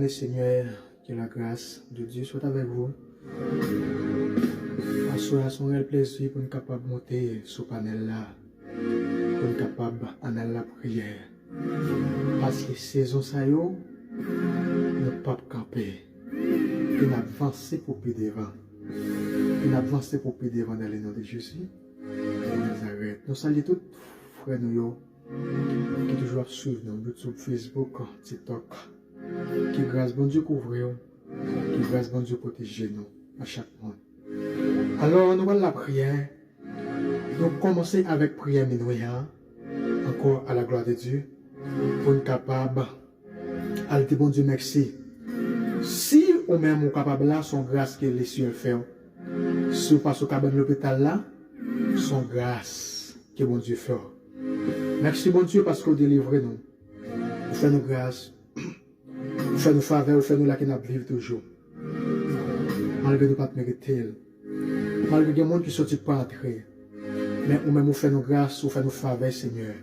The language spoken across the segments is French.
demandez, Seigneur, que la grâce de Dieu soit avec vous. À son réel plaisir pour nous capables de monter sur le panel là, pour nous capables d'aller la prière. Parce que saison ça yo, nous ne pas camper. Nous avancer pour plus devant. Nous avancer pour plus devant dans le nom de Jésus. Nous saluons tous frères nous qui toujours suivent nous YouTube, Facebook, TikTok. Que grâce bon Dieu couvre, que grâce bon Dieu protège nous à chaque monde. Alors nous allons la prière. Nous commençons avec prière minuit, encore à la gloire de Dieu, pour être capable. Allez, bon Dieu, merci. Si ou même ou capable là, son grâce que les cieux fait. Si vous passez au cabane de l'hôpital là, son grâce que bon Dieu fait. Merci bon Dieu parce que vous délivrez nous. Vous faites nous grâce. Vous faites nous faveur, vous faites nous là qui nous vivons toujours. Malgré nous pas mériter. Malgré les gens qui sont pas entrés. Mais ou même vous faites nous grâce, vous faites nous faveur, Seigneur.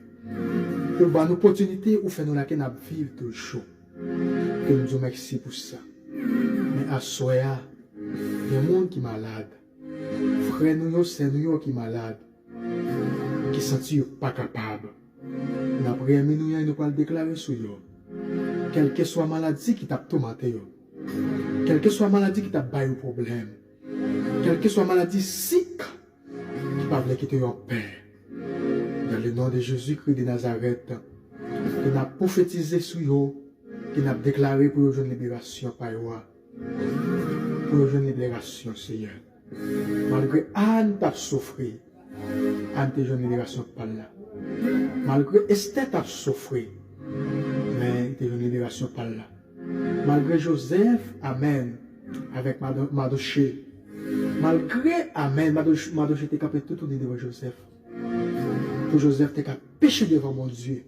Ou bah nous opportunité, vous faites nous là qui nous vivons toujours. Que nous disons merci pour ça. Mais à soya, il y a des gens qui sont malades. Frère nous, c'est nous qui sont malades. Qui ne sont pas capables. Nous avons prié, nous ne pouvons le déclarer sur eux. Quelle que soit la maladie qui t'a tourmenté, quelle que soit la maladie qui t'a baillé au problème, quelle que soit la maladie sick qui va vous quitter en paix. Dans le nom de Jésus-Christ de Nazareth, nous avons prophétisé sur eux, qui nous avons déclaré pour une libération par eux. Pour une libération, Seigneur. Malgré Anne t'a souffert, Anne t'a une libération par là. Malgré Esther t'a souffert, mais t'a une libération par là. Malgré Joseph, Amen, avec Madoché. Malgré Amen, Madoché t'a capé tout tourner devant Joseph. Pour Joseph, t'a péché devant mon Dieu.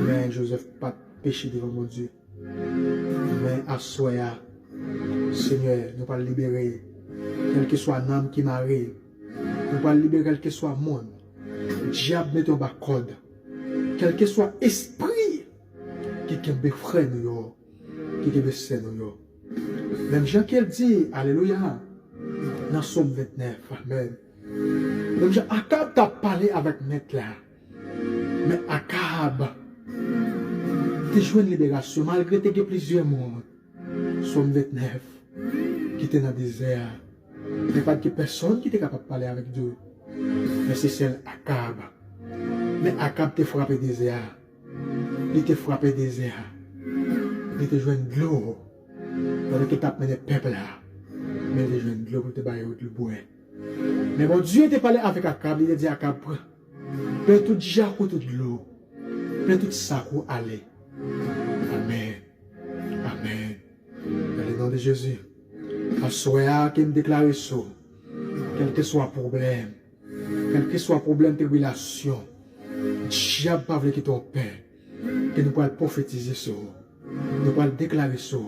Mais Joseph pas péché devant mon Dieu. Mais à soya, Seigneur, nous pas libérer, quel que soit un âme qui m'arrive, nous pas libérer quel que soit monde, diable met en bas code, quel que soit esprit qui me frère nous, qui me sait nous. Même Jean qui dit, Alléluia, dans Somme 29, Amen. Même Jean, Akab t'a parlé avec Maître là, mais Akab, tu joué une libération malgré que tu as plusieurs mondes. Somme 29, qui était dans le désert. Il n'y a pas de personne qui était capable de parler avec Dieu. Mais c'est celle Akab. Mais Akab t'a frappé le désert. Il t'a frappé le désert. Il t'a joué une gloire. Pendant que tu as mené le peuple là. Mais il t'a joué une gloire pour te bailler au bois. Mais bon Dieu t'a parlé avec Akab. Il a dit à Akab, prends tout jacou, toute l'eau. Prends tout ça pour aller. Amen. Amen. Dans le nom de Jésus. À soya qui me déclare ça. Quel que soit le problème. Quel que soit le problème de relation. Diable pas voulu que ton père. Que nous pouvons prophétiser ça. Nous pouvons déclarer ça.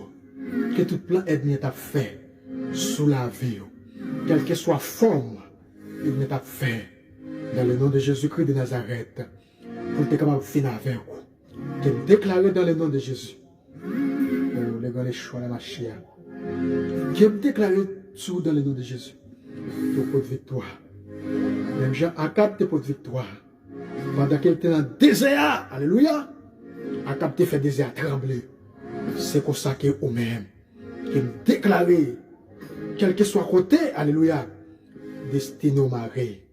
Que tout plan ennemi t'a fait. Sous la vie. Quelle que soit la forme. Il n'est pas fait. Dans le nom de Jésus-Christ de Nazareth. Pour être capable de finir avec vous. Que déclarer dans le nom de Jésus. Les gars, les choix, la machine. Qui me déclaré tout dans le nom de Jésus. Pour votre victoire. Même Jean Akab te pour victoire. Pendant qu'elle était dans le désert. Alléluia. Akab te fait désert trembler. C'est comme ça que vous-même. Qui me déclaré. Quel que soit côté. Alléluia. Destino maré.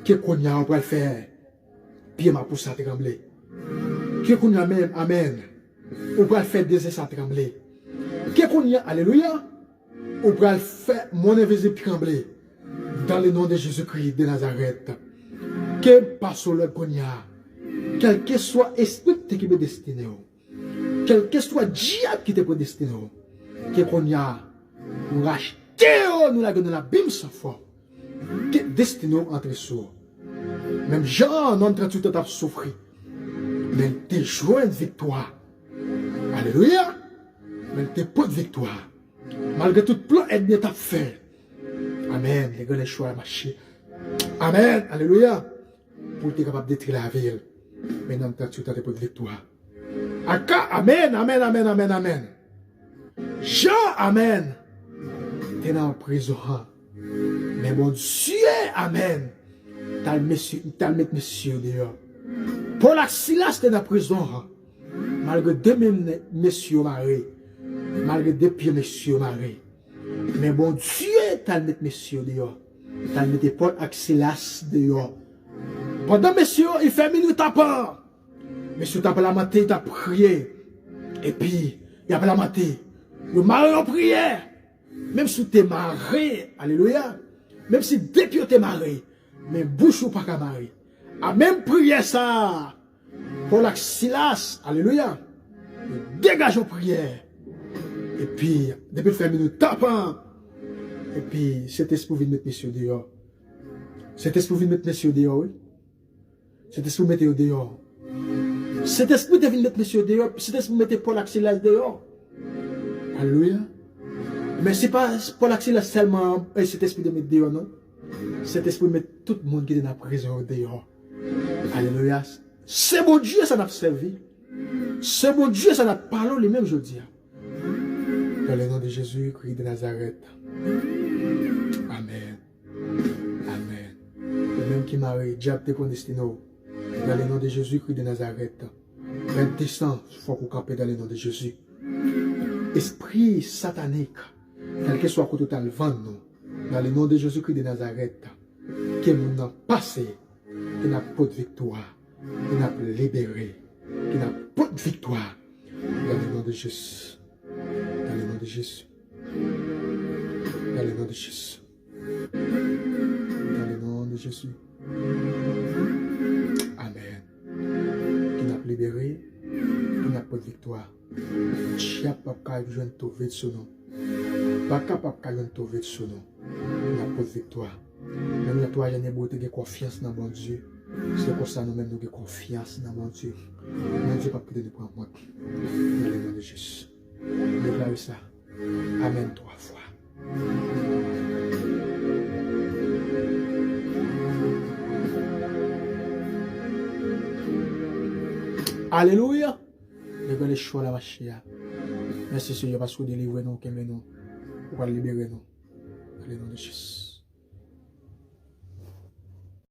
Que qu'on y a on va le faire. Puis ma pousse à trembler. Que qu'on y a même. Amen. On va le faire désert à trembler. Que qu'on y a. Alléluia. On va le faire mon invisible trembler. Dans le nom de Jésus-Christ de Nazareth. Que passe le cognard. Quel que soit esprit qui est destiné. Quel que soit diable qui est prédestiné. Que cognard. Nous racheter. Nous la donnons la bim sans foi. Que destiné entre soi. Même Jean, non, tout à souffrir. Mais tu joué une victoire. Alléluia. Mais tu pas de victoire. Malgré tout plan ennemi t'a fait. Amen. Les gars, les choix à marcher. Amen. Alléluia. Pour être capable de détruire la ville. Mais non, tu as pas de victoire. Amen, amen, amen, amen, amen. Jean, amen, t'es dans la prison. Mais mon Dieu, amen, t'as le mettre monsieur dehors. Paul et Silas t'es dans la prison. Malgré deux mêmes messieurs mariés. Malgré deux pieds messieurs mariés. Mais bon Dieu, t'as le mettre messieurs dehors. T'as le mettre Paul et Silas dehors. Pendant messieurs, il fait minute à part. Messieurs, t'as pas la matin, t'as prié. Et puis, il y a pas la matin. Le mari en prière. Même si t'es marié, alléluia. Même si depuis t'es marié, mais bouche ou pas qu'à marier. A même prière ça. Pour la Silas, alléluia. Dégage aux prières. Et puis, depuis le faire minute tapant. Et puis, cet esprit vient mettre messieurs dehors. Cet esprit vient mettre messieurs dehors, oui. Cet esprit mettre dehors. Cet esprit vient mettre messieurs dehors. Cet esprit mettre Paul et Silas dehors. Alléluia. Mais c'est pas Paul et Silas seulement cet esprit de mettre dehors, non. Cet esprit met tout le monde qui est dans la prison dehors. Alléluia. C'est bon Dieu, ça n'a pas servi. C'est bon Dieu, ça n'a pas parlé les mêmes jeudi. Dans le nom de Jésus, Christ de Nazareth. Amen. Amen. Le même qui marie, diable te condestino. Dans le nom de Jésus, Christ de Nazareth. Même descend, il faut qu'on campe dans le nom de Jésus. Esprit satanique, quel que soit côté total vent nous, dans le nom de Jésus Christ de Nazareth, qui nous a passé, qui n'a pas de victoire, qui n'a pas libéré, qui n'a pas de victoire, dans le nom de Jésus, dans le nom de Jésus, dans le nom de Jésus, dans le nom de Jésus, amen, qui n'a pas libéré, qui n'a pas de victoire. Chia papa je ne trouve de son nom. Papa papa je ne trouve de son nom. La pas de victoire. Même la toi je n'ai pas de confiance dans mon Dieu. C'est pour ça nous même nous avons confiance dans mon Dieu. Mon Dieu pas peut de prendre moi. Dans le nom de Jésus. Déclare ça. Amen 3 fois. Alléluia. Nous les choix la vache. Merci Seigneur parce que vous délivrez nous, qu'aimez nous, pour libérer nous. Dans le nom de Jésus.